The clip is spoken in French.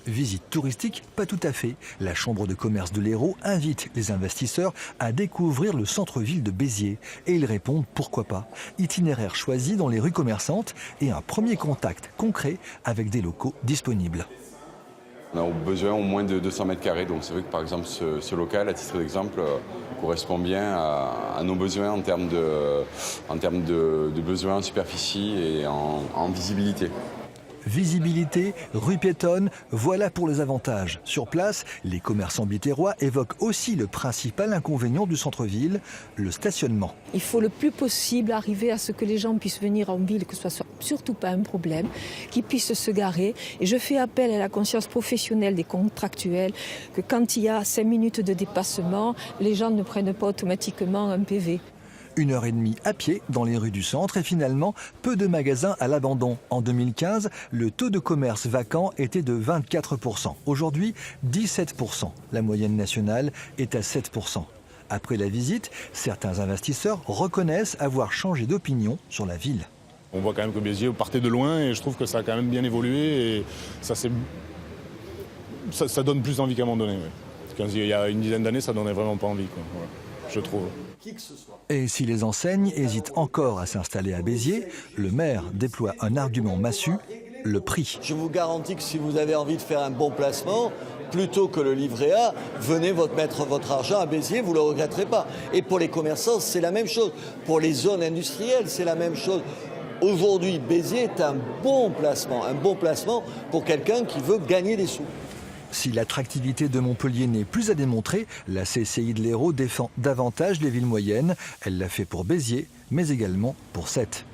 Visite touristique, pas tout à fait. La Chambre de commerce de l'Hérault invite les investisseurs à découvrir le centre-ville de Béziers. Et ils répondent pourquoi pas. Itinéraire choisi dans les rues commerçantes et un premier contact concret avec des locaux disponibles. On a besoin au moins de 200 mètres carrés, donc c'est vrai que par exemple ce local, à titre d'exemple, correspond bien à nos besoins en termes de besoins en superficie et en visibilité. Visibilité, rue piétonne, voilà pour les avantages. Sur place, les commerçants bitérois évoquent aussi le principal inconvénient du centre-ville, le stationnement. Il faut le plus possible arriver à ce que les gens puissent venir en ville, que ce soit surtout pas un problème, qu'ils puissent se garer. Et je fais appel à la conscience professionnelle des contractuels, que quand il y a 5 minutes de dépassement, les gens ne prennent pas automatiquement un PV. 1h30 à pied dans les rues du centre et finalement peu de magasins à l'abandon. En 2015, le taux de commerce vacant était de 24%. Aujourd'hui, 17%. La moyenne nationale est à 7%. Après la visite, certains investisseurs reconnaissent avoir changé d'opinion sur la ville. On voit quand même que Béziers partait de loin et je trouve que ça a quand même bien évolué et ça donne plus envie qu'à un moment donné. Ouais. Il y a une dizaine d'années, ça donnait vraiment pas envie, quoi. Voilà, je trouve. Et si les enseignes hésitent encore à s'installer à Béziers, le maire déploie un argument massu, le prix. Je vous garantis que si vous avez envie de faire un bon placement, plutôt que le livret A, venez mettre votre argent à Béziers, vous ne le regretterez pas. Et pour les commerçants, c'est la même chose. Pour les zones industrielles, c'est la même chose. Aujourd'hui, Béziers est un bon placement pour quelqu'un qui veut gagner des sous. Si l'attractivité de Montpellier n'est plus à démontrer, la CCI de l'Hérault défend davantage les villes moyennes. Elle l'a fait pour Béziers, mais également pour Sète.